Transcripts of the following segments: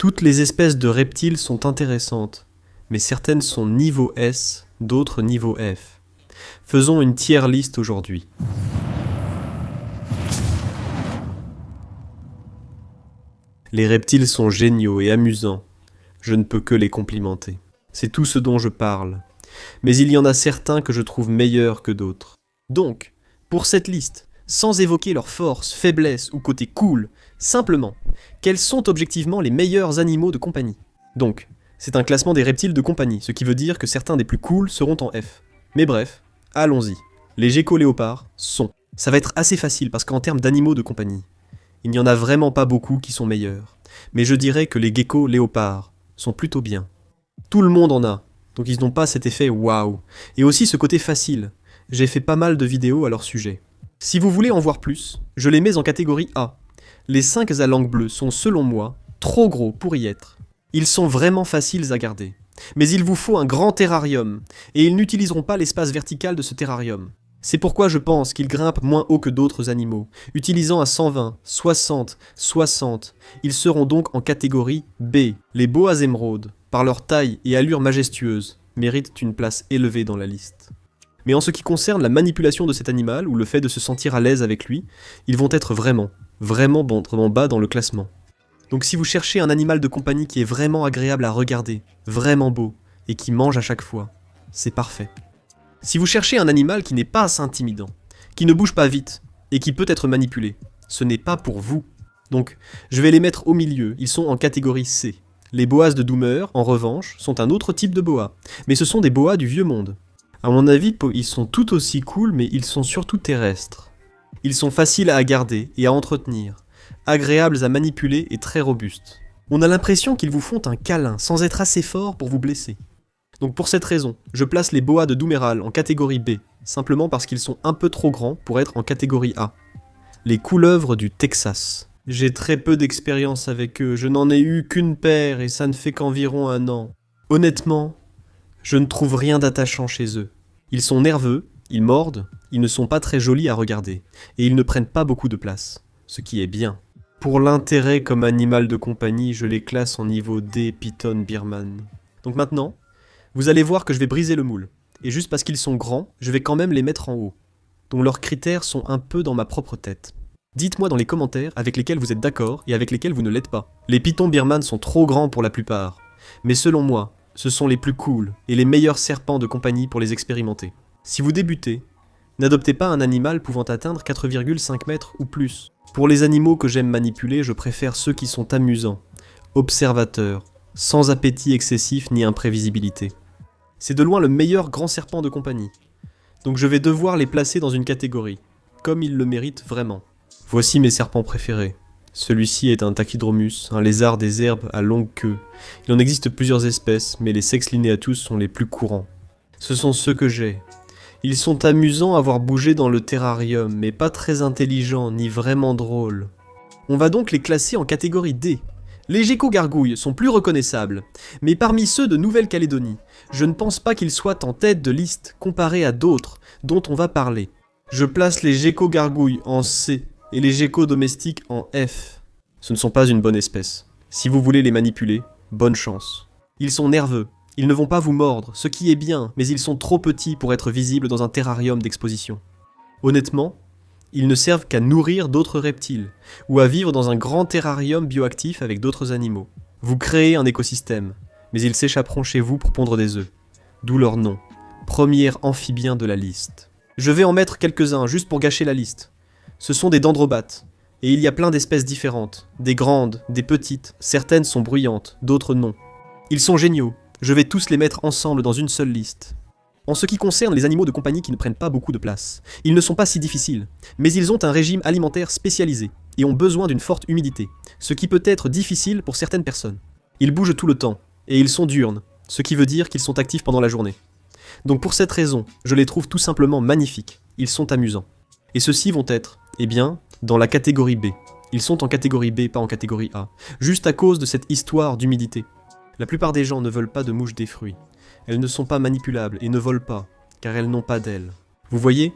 Toutes les espèces de reptiles sont intéressantes, mais certaines sont niveau S, d'autres niveau F. Faisons une tier list aujourd'hui. Les reptiles sont géniaux et amusants. Je ne peux que les complimenter. C'est tout ce dont je parle. Mais il y en a certains que je trouve meilleurs que d'autres. Donc, pour cette liste, sans évoquer leurs forces, faiblesses ou côté cool, simplement, quels sont objectivement les meilleurs animaux de compagnie? Donc, c'est un classement des reptiles de compagnie, ce qui veut dire que certains des plus cools seront en F. Mais bref, allons-y. Les geckos léopards sont. Ça va être assez facile parce qu'en termes d'animaux de compagnie, il n'y en a vraiment pas beaucoup qui sont meilleurs. Mais je dirais que les geckos léopards sont plutôt bien. Tout le monde en a, donc ils n'ont pas cet effet waouh. Et aussi ce côté facile. J'ai fait pas mal de vidéos à leur sujet. Si vous voulez en voir plus, je les mets en catégorie A. Les 5 à langue bleue sont selon moi trop gros pour y être. Ils sont vraiment faciles à garder. Mais il vous faut un grand terrarium, et ils n'utiliseront pas l'espace vertical de ce terrarium. C'est pourquoi je pense qu'ils grimpent moins haut que d'autres animaux. Utilisant à 120, 60, 60, ils seront donc en catégorie B. Les boas émeraudes, par leur taille et allure majestueuse, méritent une place élevée dans la liste. Mais en ce qui concerne la manipulation de cet animal, ou le fait de se sentir à l'aise avec lui, ils vont être vraiment bas dans le classement. Donc si vous cherchez un animal de compagnie qui est vraiment agréable à regarder, vraiment beau, et qui mange à chaque fois, c'est parfait. Si vous cherchez un animal qui n'est pas assez intimidant, qui ne bouge pas vite, et qui peut être manipulé, ce n'est pas pour vous. Donc, je vais les mettre au milieu, ils sont en catégorie C. Les boas de Doomer, en revanche, sont un autre type de boa, mais ce sont des boas du vieux monde. À mon avis, ils sont tout aussi cool, mais ils sont surtout terrestres. Ils sont faciles à garder et à entretenir, agréables à manipuler et très robustes. On a l'impression qu'ils vous font un câlin sans être assez forts pour vous blesser. Donc pour cette raison, je place les boas de Doomeral en catégorie B, simplement parce qu'ils sont un peu trop grands pour être en catégorie A. Les couleuvres du Texas. J'ai très peu d'expérience avec eux, je n'en ai eu qu'une paire et ça ne fait qu'environ 1 an. Honnêtement, je ne trouve rien d'attachant chez eux. Ils sont nerveux, ils mordent, ils ne sont pas très jolis à regarder, et ils ne prennent pas beaucoup de place, ce qui est bien. Pour l'intérêt comme animal de compagnie, je les classe en niveau D Python Birman. Donc maintenant, vous allez voir que je vais briser le moule, et juste parce qu'ils sont grands, je vais quand même les mettre en haut. Donc leurs critères sont un peu dans ma propre tête. Dites-moi dans les commentaires avec lesquels vous êtes d'accord et avec lesquels vous ne l'êtes pas. Les Python Birman sont trop grands pour la plupart, mais selon moi, ce sont les plus cool et les meilleurs serpents de compagnie pour les expérimenter. Si vous débutez, n'adoptez pas un animal pouvant atteindre 4,5 mètres ou plus. Pour les animaux que j'aime manipuler, je préfère ceux qui sont amusants, observateurs, sans appétit excessif ni imprévisibilité. C'est de loin le meilleur grand serpent de compagnie. Donc je vais devoir les placer dans une catégorie, comme ils le méritent vraiment. Voici mes serpents préférés. Celui-ci est un Tachydromus, un lézard des herbes à longue queue. Il en existe plusieurs espèces, mais les Sex lineatus sont les plus courants. Ce sont ceux que j'ai. Ils sont amusants à voir bouger dans le terrarium, mais pas très intelligents ni vraiment drôles. On va donc les classer en catégorie D. Les geckos-gargouilles sont plus reconnaissables, mais parmi ceux de Nouvelle-Calédonie, je ne pense pas qu'ils soient en tête de liste comparés à d'autres dont on va parler. Je place les geckos-gargouilles en C et les geckos domestiques en F. Ce ne sont pas une bonne espèce. Si vous voulez les manipuler, bonne chance. Ils sont nerveux, ils ne vont pas vous mordre, ce qui est bien, mais ils sont trop petits pour être visibles dans un terrarium d'exposition. Honnêtement, ils ne servent qu'à nourrir d'autres reptiles, ou à vivre dans un grand terrarium bioactif avec d'autres animaux. Vous créez un écosystème, mais ils s'échapperont chez vous pour pondre des œufs. D'où leur nom, premier amphibien de la liste. Je vais en mettre quelques-uns, juste pour gâcher la liste. Ce sont des dendrobates, et il y a plein d'espèces différentes, des grandes, des petites, certaines sont bruyantes, d'autres non. Ils sont géniaux, je vais tous les mettre ensemble dans une seule liste. En ce qui concerne les animaux de compagnie qui ne prennent pas beaucoup de place, ils ne sont pas si difficiles, mais ils ont un régime alimentaire spécialisé, et ont besoin d'une forte humidité, ce qui peut être difficile pour certaines personnes. Ils bougent tout le temps, et ils sont diurnes, ce qui veut dire qu'ils sont actifs pendant la journée. Donc pour cette raison, je les trouve tout simplement magnifiques, ils sont amusants. Et ceux-ci vont être, eh bien, dans la catégorie B. Ils sont en catégorie B, pas en catégorie A, juste à cause de cette histoire d'humidité. La plupart des gens ne veulent pas de mouches des fruits. Elles ne sont pas manipulables et ne volent pas, car elles n'ont pas d'ailes. Vous voyez ?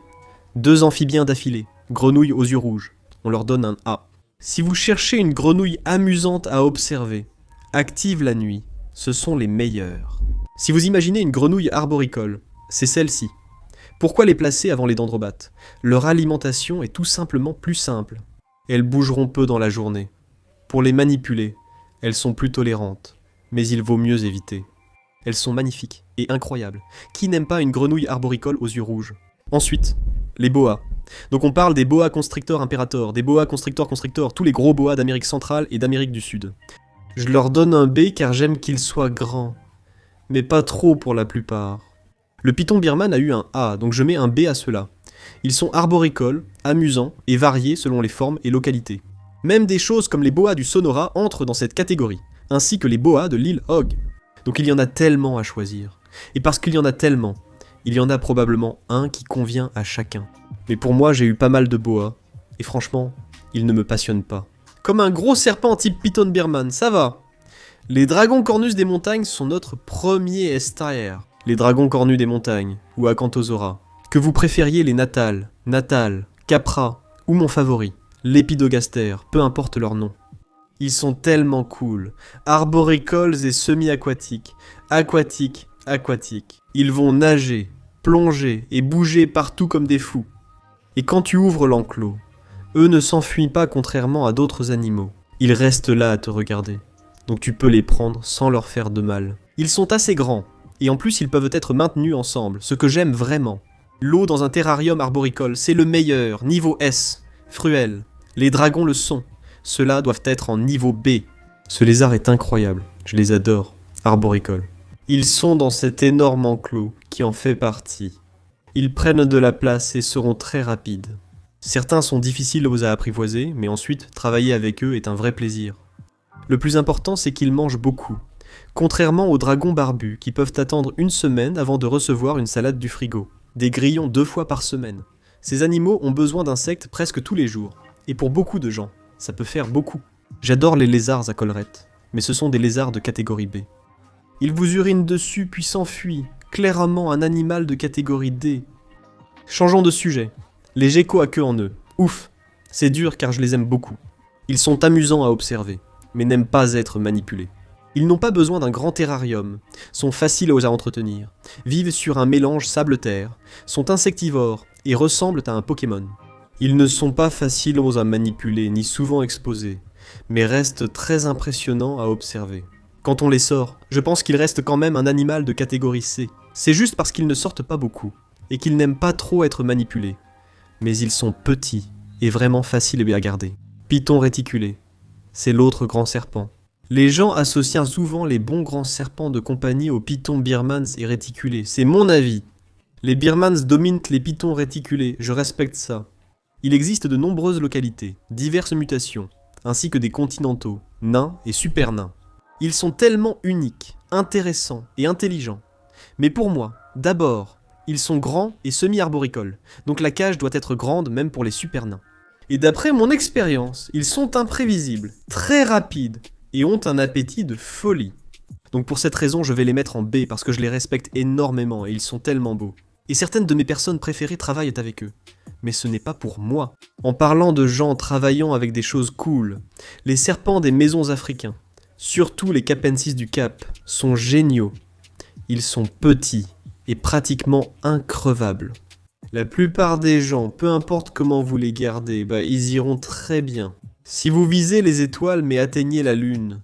2 amphibiens d'affilée, grenouilles aux yeux rouges. On leur donne un A. Si vous cherchez une grenouille amusante à observer, actives la nuit. Ce sont les meilleurs. Si vous imaginez une grenouille arboricole, c'est celle-ci. Pourquoi les placer avant les dendrobates? Leur alimentation est tout simplement plus simple. Elles bougeront peu dans la journée. Pour les manipuler, elles sont plus tolérantes, mais il vaut mieux éviter. Elles sont magnifiques et incroyables. Qui n'aime pas une grenouille arboricole aux yeux rouges? Ensuite, les boas. Donc on parle des boa constrictor imperator, des boa constrictor constrictor, tous les gros boas d'Amérique centrale et d'Amérique du Sud. Je leur donne un B car j'aime qu'ils soient grands, mais pas trop pour la plupart. Le python birman a eu un A, donc je mets un B à ceux-là. Ils sont arboricoles, amusants et variés selon les formes et localités. Même des choses comme les boas du Sonora entrent dans cette catégorie, ainsi que les boas de l'île Hog. Donc il y en a tellement à choisir. Et parce qu'il y en a tellement, il y en a probablement un qui convient à chacun. Mais pour moi, j'ai eu pas mal de boas, et franchement, ils ne me passionnent pas. Comme un gros serpent type python birman, ça va. Les dragons cornus des montagnes sont notre premier estaire. Les dragons cornus des montagnes, ou Acanthosaura. Que vous préfériez les natales, capra, ou mon favori, l'épidogaster, peu importe leur nom. Ils sont tellement cool, arboricoles et semi-aquatiques, aquatiques. Ils vont nager, plonger et bouger partout comme des fous. Et quand tu ouvres l'enclos, eux ne s'enfuient pas contrairement à d'autres animaux. Ils restent là à te regarder. Donc tu peux les prendre sans leur faire de mal. Ils sont assez grands, et en plus ils peuvent être maintenus ensemble, ce que j'aime vraiment. L'eau dans un terrarium arboricole, c'est le meilleur, niveau S. Fruel. Les dragons le sont. Ceux-là doivent être en niveau B. Ce lézard est incroyable, je les adore. Arboricole. Ils sont dans cet énorme enclos qui en fait partie. Ils prennent de la place et seront très rapides. Certains sont difficiles à apprivoiser, mais ensuite, travailler avec eux est un vrai plaisir. Le plus important, c'est qu'ils mangent beaucoup. Contrairement aux dragons barbus, qui peuvent attendre une semaine avant de recevoir une salade du frigo. Des grillons 2 fois par semaine. Ces animaux ont besoin d'insectes presque tous les jours. Et pour beaucoup de gens, ça peut faire beaucoup. J'adore les lézards à collerette, mais ce sont des lézards de catégorie B. Ils vous urinent dessus puis s'enfuient, clairement un animal de catégorie D. Changeons de sujet. Les geckos à queue en eux. Ouf, c'est dur car je les aime beaucoup. Ils sont amusants à observer, mais n'aiment pas être manipulés. Ils n'ont pas besoin d'un grand terrarium, sont faciles à entretenir, vivent sur un mélange sable-terre, sont insectivores et ressemblent à un Pokémon. Ils ne sont pas faciles à manipuler ni souvent exposés, mais restent très impressionnants à observer. Quand on les sort, je pense qu'ils restent quand même un animal de catégorie C. C'est juste parce qu'ils ne sortent pas beaucoup, et qu'ils n'aiment pas trop être manipulés. Mais ils sont petits, et vraiment faciles à garder. Python réticulé, c'est l'autre grand serpent. Les gens associent souvent les bons grands serpents de compagnie aux pythons birmans et réticulés, c'est mon avis. Les birmans dominent les pythons réticulés, je respecte ça. Il existe de nombreuses localités, diverses mutations, ainsi que des continentaux, nains et super nains. Ils sont tellement uniques, intéressants et intelligents. Mais pour moi, d'abord, ils sont grands et semi-arboricoles, donc la cage doit être grande même pour les super nains. Et d'après mon expérience, ils sont imprévisibles, très rapides, et ont un appétit de folie. Donc pour cette raison, je vais les mettre en B parce que je les respecte énormément et ils sont tellement beaux. Et certaines de mes personnes préférées travaillent avec eux. Mais ce n'est pas pour moi. En parlant de gens travaillant avec des choses cool, les serpents des maisons africains, surtout les Capensis du Cap, sont géniaux. Ils sont petits et pratiquement increvables. La plupart des gens, peu importe comment vous les gardez, ils iront très bien. Si vous visez les étoiles mais atteignez la lune,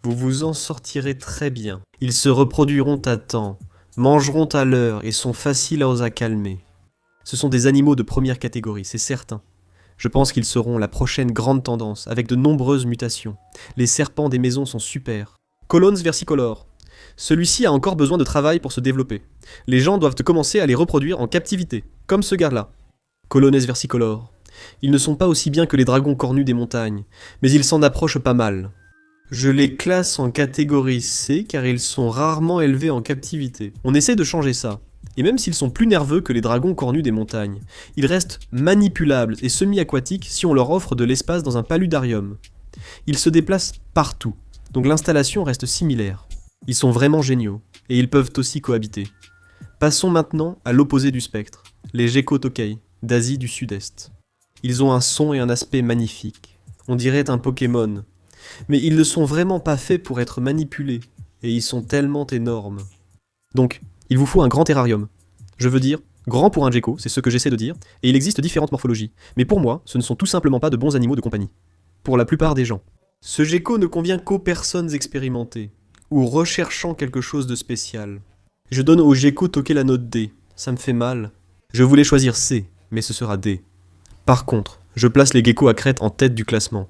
vous vous en sortirez très bien. Ils se reproduiront à temps, mangeront à l'heure et sont faciles à calmer. Ce sont des animaux de première catégorie, c'est certain. Je pense qu'ils seront la prochaine grande tendance, avec de nombreuses mutations. Les serpents des maisons sont super. Colons versicolor. Celui-ci a encore besoin de travail pour se développer. Les gens doivent commencer à les reproduire en captivité, comme ce gars-là. Colones versicolor. Ils ne sont pas aussi bien que les dragons cornus des montagnes, mais ils s'en approchent pas mal. Je les classe en catégorie C car ils sont rarement élevés en captivité. On essaie de changer ça. Et même s'ils sont plus nerveux que les dragons cornus des montagnes, ils restent manipulables et semi-aquatiques si on leur offre de l'espace dans un paludarium. Ils se déplacent partout, donc l'installation reste similaire. Ils sont vraiment géniaux, et ils peuvent aussi cohabiter. Passons maintenant à l'opposé du spectre, les geckos tokei, d'Asie du Sud-Est. Ils ont un son et un aspect magnifiques. On dirait un Pokémon. Mais ils ne sont vraiment pas faits pour être manipulés, et ils sont tellement énormes. Donc, il vous faut un grand terrarium. Je veux dire, grand pour un gecko, c'est ce que j'essaie de dire, et il existe différentes morphologies. Mais pour moi, ce ne sont tout simplement pas de bons animaux de compagnie. Pour la plupart des gens. Ce gecko ne convient qu'aux personnes expérimentées, ou recherchant quelque chose de spécial. Je donne au gecko toqué la note D, ça me fait mal. Je voulais choisir C, mais ce sera D. Par contre, je place les geckos à crête en tête du classement.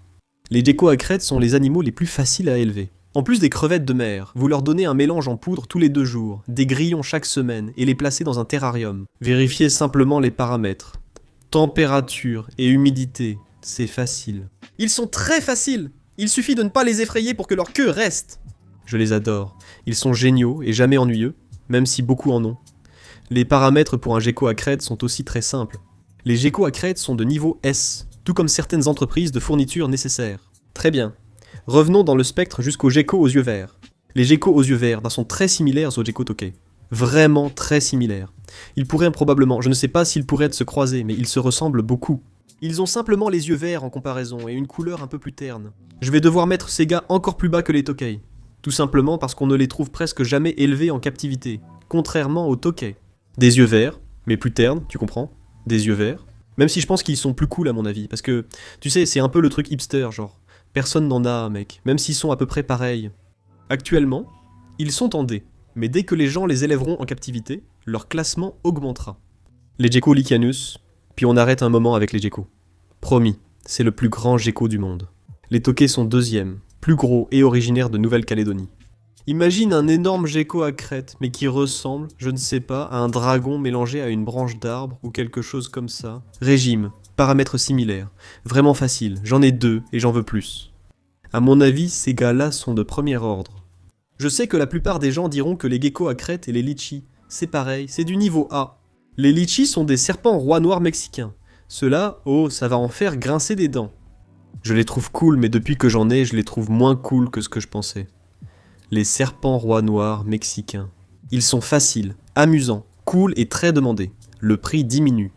Les geckos à crête sont les animaux les plus faciles à élever. En plus des crevettes de mer, vous leur donnez un mélange en poudre tous les 2 jours, des grillons chaque semaine et les placez dans un terrarium. Vérifiez simplement les paramètres. Température et humidité, c'est facile. Ils sont très faciles! Il suffit de ne pas les effrayer pour que leur queue reste. Je les adore. Ils sont géniaux et jamais ennuyeux, même si beaucoup en ont. Les paramètres pour un gecko à crête sont aussi très simples. Les geckos à crête sont de niveau S, tout comme certaines entreprises de fournitures nécessaires. Très bien. Revenons dans le spectre jusqu'aux geckos aux yeux verts. Les geckos aux yeux verts sont très similaires aux geckos toqués. Vraiment très similaires. Ils pourraient probablement, je ne sais pas s'ils pourraient se croiser, mais ils se ressemblent beaucoup. Ils ont simplement les yeux verts en comparaison et une couleur un peu plus terne. Je vais devoir mettre ces gars encore plus bas que les tokei. Tout simplement parce qu'on ne les trouve presque jamais élevés en captivité, contrairement aux tokei. Des yeux verts, mais plus ternes, tu comprends? Des yeux verts. Même si je pense qu'ils sont plus cool à mon avis, parce que, tu sais, c'est un peu le truc hipster, genre. Personne n'en a, mec, même s'ils sont à peu près pareils. Actuellement, ils sont en D, mais dès que les gens les élèveront en captivité, leur classement augmentera. Les geckos Lycianus, puis on arrête un moment avec les geckos. Promis, c'est le plus grand gecko du monde. Les tokais sont deuxième, plus gros et originaires de Nouvelle-Calédonie. Imagine un énorme gecko à crête, mais qui ressemble, je ne sais pas, à un dragon mélangé à une branche d'arbre ou quelque chose comme ça. Régime, paramètres similaires, vraiment facile, j'en ai 2 et j'en veux plus. À mon avis, ces gars-là sont de premier ordre. Je sais que la plupart des gens diront que les geckos à crête et les litchis, c'est pareil, c'est du niveau A. Les litchis sont des serpents rois noirs mexicains. Ceux-là, oh, ça va en faire grincer des dents. Je les trouve cool, mais depuis que j'en ai, je les trouve moins cool que ce que je pensais. Les serpents rois noirs mexicains. Ils sont faciles, amusants, cool et très demandés. Le prix diminue.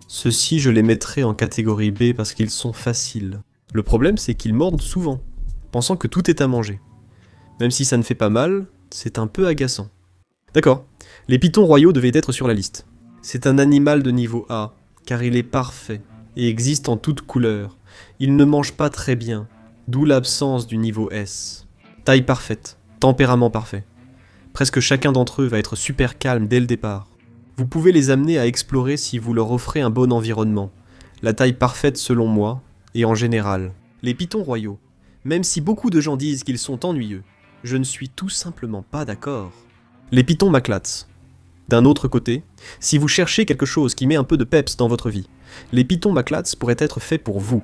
Ceux-ci, je les mettrai en catégorie B parce qu'ils sont faciles. Le problème, c'est qu'ils mordent souvent, pensant que tout est à manger. Même si ça ne fait pas mal, c'est un peu agaçant. D'accord, les pitons royaux devaient être sur la liste. C'est un animal de niveau A, car il est parfait, et existe en toutes couleurs. Il ne mange pas très bien, d'où l'absence du niveau S. Taille parfaite, tempérament parfait. Presque chacun d'entre eux va être super calme dès le départ. Vous pouvez les amener à explorer si vous leur offrez un bon environnement. La taille parfaite selon moi, et en général. Les pitons royaux, même si beaucoup de gens disent qu'ils sont ennuyeux, je ne suis tout simplement pas d'accord. Les pitons maclats. D'un autre côté, si vous cherchez quelque chose qui met un peu de peps dans votre vie, les pitons maclats pourraient être faits pour vous.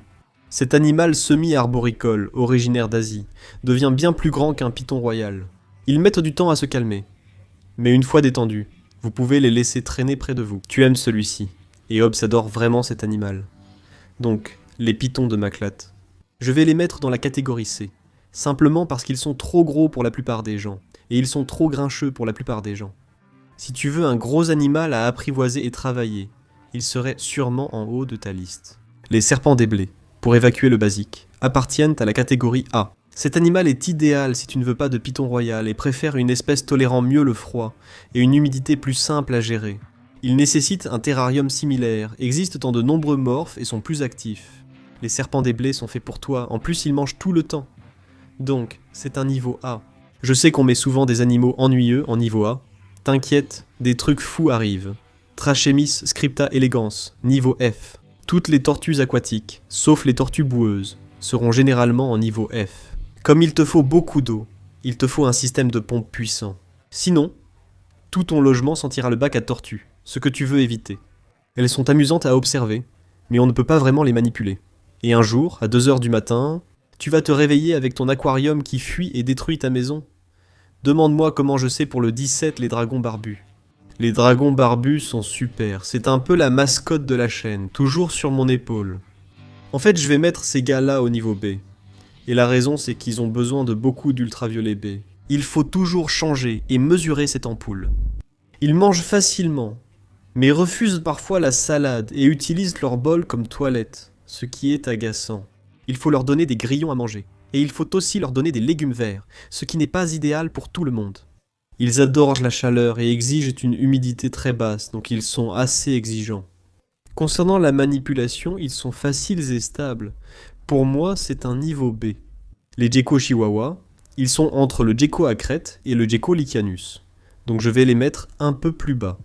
Cet animal semi-arboricole, originaire d'Asie, devient bien plus grand qu'un python royal. Ils mettent du temps à se calmer. Mais une fois détendus, vous pouvez les laisser traîner près de vous. Tu aimes celui-ci, et Hobbes adore vraiment cet animal. Donc, les pitons de maclats. Je vais les mettre dans la catégorie C, simplement parce qu'ils sont trop gros pour la plupart des gens, et ils sont trop grincheux pour la plupart des gens. Si tu veux un gros animal à apprivoiser et travailler, il serait sûrement en haut de ta liste. Les serpents des blés, pour évacuer le basique, appartiennent à la catégorie A. Cet animal est idéal si tu ne veux pas de python royal et préfères une espèce tolérant mieux le froid et une humidité plus simple à gérer. Il nécessite un terrarium similaire, existent en de nombreux morphes et sont plus actifs. Les serpents des blés sont faits pour toi, en plus ils mangent tout le temps. Donc, c'est un niveau A. Je sais qu'on met souvent des animaux ennuyeux en niveau A. T'inquiète, des trucs fous arrivent. Trachémis scripta elegans, niveau F. Toutes les tortues aquatiques, sauf les tortues boueuses, seront généralement en niveau F. Comme il te faut beaucoup d'eau, il te faut un système de pompe puissant. Sinon, tout ton logement sentira le bac à tortues, ce que tu veux éviter. Elles sont amusantes à observer, mais on ne peut pas vraiment les manipuler. Et un jour, à 2 heures du matin, tu vas te réveiller avec ton aquarium qui fuit et détruit ta maison. Demande-moi comment je sais pour le 17 les dragons barbus. Les dragons barbus sont super, c'est un peu la mascotte de la chaîne, toujours sur mon épaule. En fait, je vais mettre ces gars-là au niveau B. Et la raison, c'est qu'ils ont besoin de beaucoup d'ultraviolet B. Il faut toujours changer et mesurer cette ampoule. Ils mangent facilement, mais refusent parfois la salade et utilisent leur bol comme toilette, ce qui est agaçant. Il faut leur donner des grillons à manger. Et il faut aussi leur donner des légumes verts, ce qui n'est pas idéal pour tout le monde. Ils adorent la chaleur et exigent une humidité très basse, donc ils sont assez exigeants. Concernant la manipulation, ils sont faciles et stables. Pour moi, c'est un niveau B. Les gecko chihuahua, ils sont entre le gecko à crête et le gecko lycanus. Donc je vais les mettre un peu plus bas.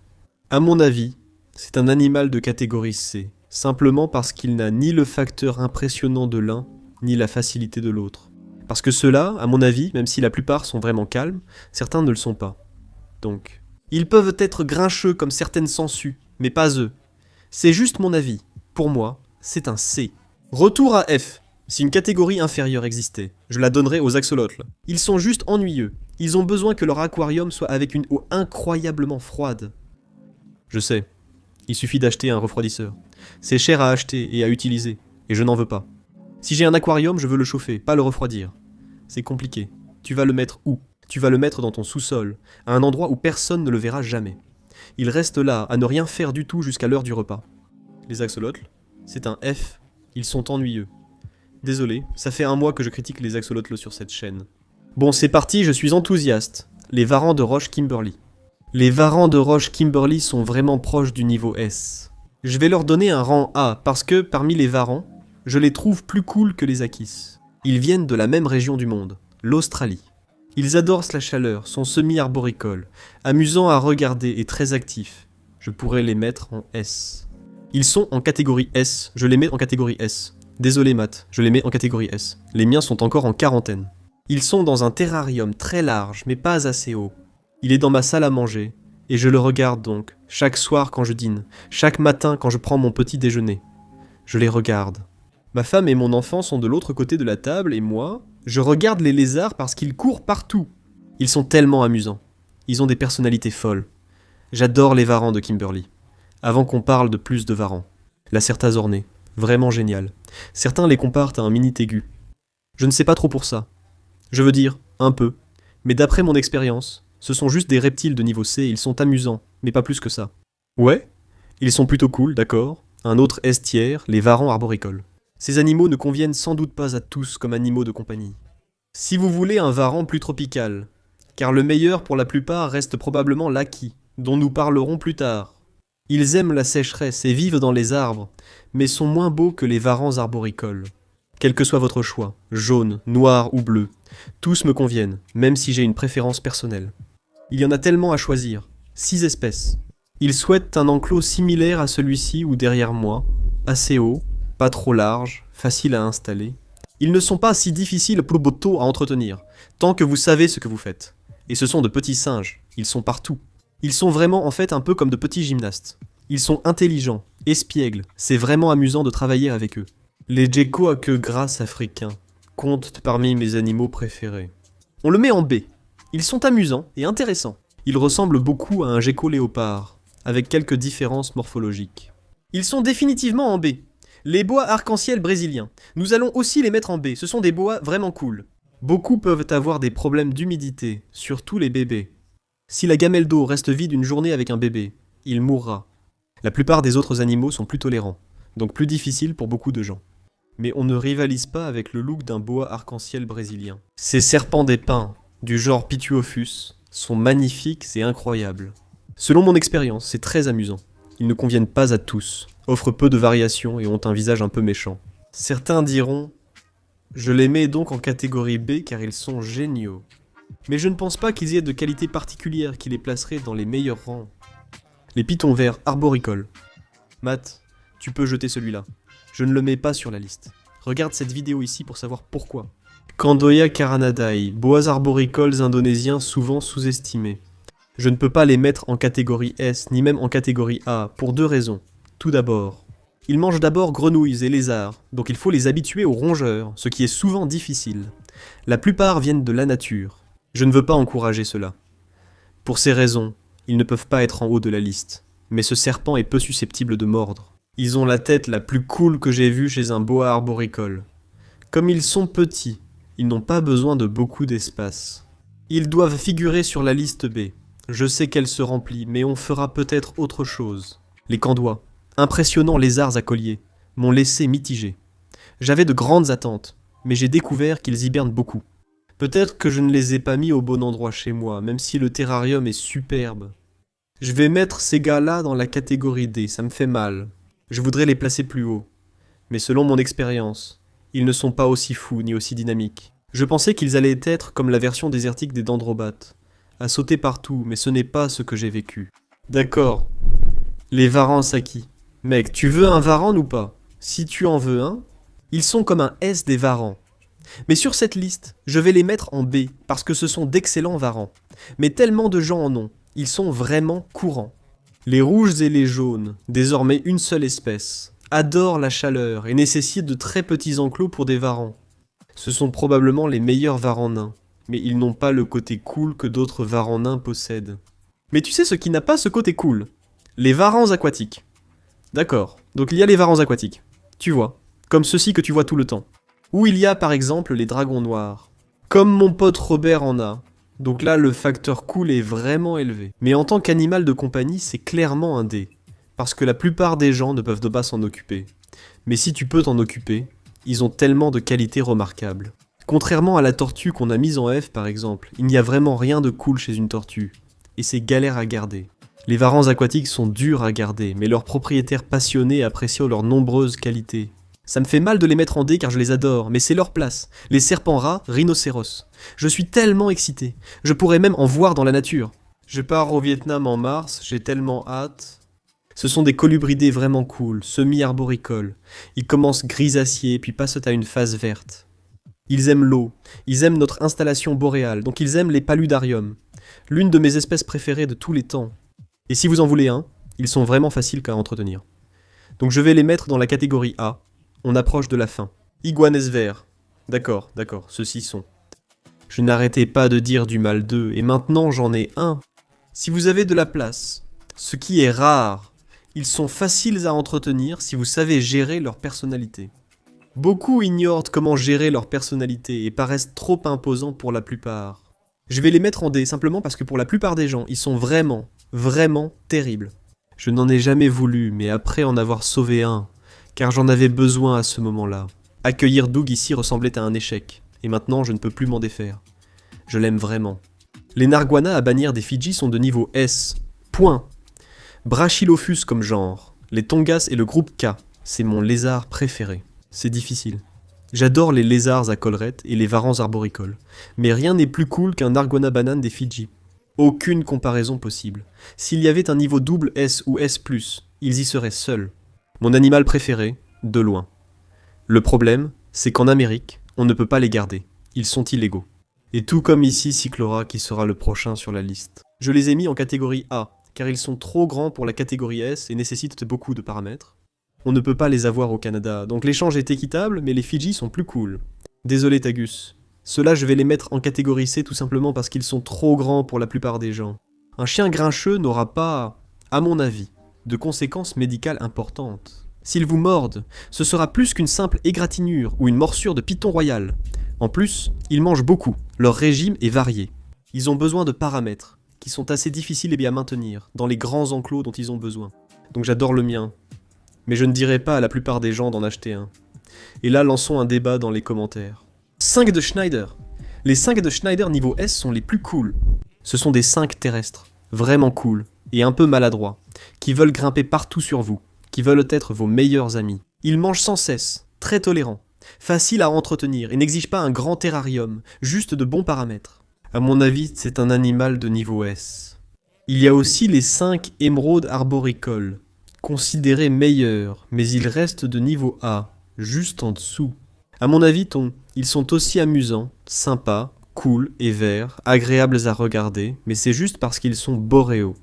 À mon avis, c'est un animal de catégorie C, simplement parce qu'il n'a ni le facteur impressionnant de l'un, ni la facilité de l'autre. Parce que ceux-là, à mon avis, même si la plupart sont vraiment calmes, certains ne le sont pas. Donc, ils peuvent être grincheux comme certaines sangsues, mais pas eux. C'est juste mon avis. Pour moi, c'est un C. Retour à F. Si une catégorie inférieure existait, je la donnerais aux axolotls. Ils sont juste ennuyeux. Ils ont besoin que leur aquarium soit avec une eau incroyablement froide. Je sais. Il suffit d'acheter un refroidisseur. C'est cher à acheter et à utiliser, et je n'en veux pas. Si j'ai un aquarium, je veux le chauffer, pas le refroidir. C'est compliqué. Tu vas le mettre où? Tu vas le mettre dans ton sous-sol, à un endroit où personne ne le verra jamais. Il reste là, à ne rien faire du tout jusqu'à l'heure du repas. Les axolotls, c'est un F, ils sont ennuyeux. Désolé, ça fait un mois que je critique les axolotls sur cette chaîne. Bon, c'est parti, je suis enthousiaste. Les varans de roche Kimberley. Les varans de roche Kimberley sont vraiment proches du niveau S. Je vais leur donner un rang A, parce que, parmi les varans, je les trouve plus cool que les akis. Ils viennent de la même région du monde, l'Australie. Ils adorent la chaleur, sont semi-arboricoles, amusants à regarder et très actifs. Je pourrais les mettre en S. Ils sont en catégorie S, je les mets en catégorie S. Désolé Matt, je les mets en catégorie S. Les miens sont encore en quarantaine. Ils sont dans un terrarium très large, mais pas assez haut. Il est dans ma salle à manger, et je le regarde donc, chaque soir quand je dîne, chaque matin quand je prends mon petit déjeuner. Je les regarde. Ma femme et mon enfant sont de l'autre côté de la table, et moi, je regarde les lézards parce qu'ils courent partout. Ils sont tellement amusants. Ils ont des personnalités folles. J'adore les varans de Kimberley. Avant qu'on parle de plus de varans. La Certas ornée, vraiment génial. Certains les comparent à un mini tégu. Je ne sais pas trop pour ça. Je veux dire, un peu. Mais d'après mon expérience, ce sont juste des reptiles de niveau C, ils sont amusants, mais pas plus que ça. Ouais, ils sont plutôt cool, d'accord. Un autre S tiers, les varans arboricoles. Ces animaux ne conviennent sans doute pas à tous comme animaux de compagnie. Si vous voulez un varan plus tropical, car le meilleur pour la plupart reste probablement l'aki, dont nous parlerons plus tard. Ils aiment la sécheresse et vivent dans les arbres, mais sont moins beaux que les varans arboricoles. Quel que soit votre choix, jaune, noir ou bleu, tous me conviennent, même si j'ai une préférence personnelle. Il y en a tellement à choisir, 6 espèces. Ils souhaitent un enclos similaire à celui-ci ou derrière moi, assez haut, pas trop large, facile à installer. Ils ne sont pas si difficiles pour Boto à entretenir, tant que vous savez ce que vous faites. Et ce sont de petits singes, ils sont partout. Ils sont vraiment en fait un peu comme de petits gymnastes. Ils sont intelligents, espiègles, c'est vraiment amusant de travailler avec eux. Les geckos à queue grasse africains comptent parmi mes animaux préférés. On le met en B. Ils sont amusants et intéressants. Ils ressemblent beaucoup à un gecko léopard, avec quelques différences morphologiques. Ils sont définitivement en B. Les boas arc-en-ciel brésiliens. Nous allons aussi les mettre en B, ce sont des boas vraiment cool. Beaucoup peuvent avoir des problèmes d'humidité, surtout les bébés. Si la gamelle d'eau reste vide une journée avec un bébé, il mourra. La plupart des autres animaux sont plus tolérants, donc plus difficiles pour beaucoup de gens. Mais on ne rivalise pas avec le look d'un boa arc-en-ciel brésilien. Ces serpents des pins, du genre Pituophus, sont magnifiques et incroyables. Selon mon expérience, c'est très amusant. Ils ne conviennent pas à tous, offrent peu de variations et ont un visage un peu méchant. Certains diront « Je les mets donc en catégorie B car ils sont géniaux ». Mais je ne pense pas qu'ils aient de qualités particulières qui les placeraient dans les meilleurs rangs. Les pitons verts arboricoles. Matt, tu peux jeter celui-là. Je ne le mets pas sur la liste. Regarde cette vidéo ici pour savoir pourquoi. Candoya caranadai, boas arboricoles indonésiens souvent sous-estimés. Je ne peux pas les mettre en catégorie S, ni même en catégorie A, pour 2 raisons. Tout d'abord, ils mangent d'abord grenouilles et lézards, donc il faut les habituer aux rongeurs, ce qui est souvent difficile. La plupart viennent de la nature. Je ne veux pas encourager cela. Pour ces raisons, ils ne peuvent pas être en haut de la liste. Mais ce serpent est peu susceptible de mordre. Ils ont la tête la plus cool que j'ai vue chez un boa arboricole. Comme ils sont petits, ils n'ont pas besoin de beaucoup d'espace. Ils doivent figurer sur la liste B. Je sais qu'elle se remplit, mais on fera peut-être autre chose. Les candois, impressionnants lézards à collier, m'ont laissé mitigé. J'avais de grandes attentes, mais j'ai découvert qu'ils hibernent beaucoup. Peut-être que je ne les ai pas mis au bon endroit chez moi, même si le terrarium est superbe. Je vais mettre ces gars-là dans la catégorie D, ça me fait mal. Je voudrais les placer plus haut. Mais selon mon expérience, ils ne sont pas aussi fous ni aussi dynamiques. Je pensais qu'ils allaient être comme la version désertique des dendrobates, à sauter partout, mais ce n'est pas ce que j'ai vécu. D'accord. Les varans Saki. Mec, tu veux un varan ou pas? Si tu en veux un, ils sont comme un S des varans. Mais sur cette liste, je vais les mettre en B, parce que ce sont d'excellents varans. Mais tellement de gens en ont, ils sont vraiment courants. Les rouges et les jaunes, désormais une seule espèce, adorent la chaleur et nécessitent de très petits enclos pour des varans. Ce sont probablement les meilleurs varans nains, mais ils n'ont pas le côté cool que d'autres varans nains possèdent. Mais tu sais ce qui n'a pas ce côté cool? Les varans aquatiques. D'accord, donc il y a les varans aquatiques. Tu vois, comme ceux-ci que tu vois tout le temps. Ou il y a par exemple les dragons noirs. Comme mon pote Robert en a. Donc là, le facteur cool est vraiment élevé. Mais en tant qu'animal de compagnie, c'est clairement un D. Parce que la plupart des gens ne peuvent pas s'en occuper. Mais si tu peux t'en occuper, ils ont tellement de qualités remarquables. Contrairement à la tortue qu'on a mise en F par exemple, il n'y a vraiment rien de cool chez une tortue. Et c'est galère à garder. Les varans aquatiques sont durs à garder, mais leurs propriétaires passionnés apprécient leurs nombreuses qualités. Ça me fait mal de les mettre en D car je les adore, mais c'est leur place. Les serpents rats, rhinocéros. Je suis tellement excité. Je pourrais même en voir dans la nature. Je pars au Vietnam en mars, j'ai tellement hâte. Ce sont des colubridés vraiment cool, semi-arboricoles. Ils commencent grisaciers, puis passent à une phase verte. Ils aiment l'eau, ils aiment notre installation boréale, donc ils aiment les paludariums. L'une de mes espèces préférées de tous les temps. Et si vous en voulez un, ils sont vraiment faciles à entretenir. Donc je vais les mettre dans la catégorie A. On approche de la fin. Iguanes verts. D'accord, ceux-ci sont. Je n'arrêtais pas de dire du mal d'eux, et maintenant j'en ai un. Si vous avez de la place, ce qui est rare, ils sont faciles à entretenir si vous savez gérer leur personnalité. Beaucoup ignorent comment gérer leur personnalité et paraissent trop imposants pour la plupart. Je vais les mettre en D simplement parce que pour la plupart des gens, ils sont vraiment, vraiment terribles. Je n'en ai jamais voulu, mais après en avoir sauvé un, car j'en avais besoin à ce moment-là. Accueillir Doug ici ressemblait à un échec, et maintenant je ne peux plus m'en défaire. Je l'aime vraiment. Les narguanas à bannière des Fidji sont de niveau S. Point. Brachylophus comme genre. Les tongas et le groupe K. C'est mon lézard préféré. C'est difficile. J'adore les lézards à collerette et les varans arboricoles. Mais rien n'est plus cool qu'un narguana banane des Fidji. Aucune comparaison possible. S'il y avait un niveau double S ou S+, ils y seraient seuls. Mon animal préféré, de loin. Le problème, c'est qu'en Amérique, on ne peut pas les garder. Ils sont illégaux. Et tout comme ici Cyclora qui sera le prochain sur la liste. Je les ai mis en catégorie A, car ils sont trop grands pour la catégorie S et nécessitent beaucoup de paramètres. On ne peut pas les avoir au Canada, donc l'échange est équitable, mais les Fidji sont plus cool. Désolé Tagus. Ceux-là je vais les mettre en catégorie C tout simplement parce qu'ils sont trop grands pour la plupart des gens. Un chien grincheux n'aura pas, à mon avis, de conséquences médicales importantes. S'ils vous mordent, ce sera plus qu'une simple égratignure ou une morsure de python royal. En plus, ils mangent beaucoup, leur régime est varié. Ils ont besoin de paramètres, qui sont assez difficiles à maintenir, dans les grands enclos dont ils ont besoin. Donc j'adore le mien. Mais je ne dirais pas à la plupart des gens d'en acheter un. Et là, lançons un débat dans les commentaires. 5 de Schneider. Les 5 de Schneider niveau S sont les plus cool. Ce sont des 5 terrestres, vraiment cool, et un peu maladroits, qui veulent grimper partout sur vous, qui veulent être vos meilleurs amis. Ils mangent sans cesse, très tolérants, faciles à entretenir et n'exigent pas un grand terrarium, juste de bons paramètres. À mon avis, c'est un animal de niveau S. Il y a aussi les 5 émeraudes arboricoles, considérés meilleurs, mais ils restent de niveau A, juste en dessous. À mon avis, ils sont aussi amusants, sympas, cool et verts, agréables à regarder, mais c'est juste parce qu'ils sont boréaux.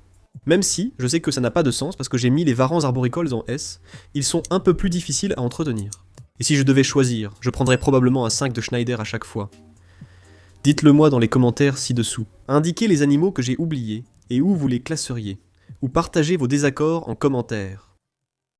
Même si, je sais que ça n'a pas de sens parce que j'ai mis les varans arboricoles en S, ils sont un peu plus difficiles à entretenir. Et si je devais choisir, je prendrais probablement un 5 de Schneider à chaque fois. Dites-le moi dans les commentaires ci-dessous. Indiquez les animaux que j'ai oubliés et où vous les classeriez. Ou partagez vos désaccords en commentaire.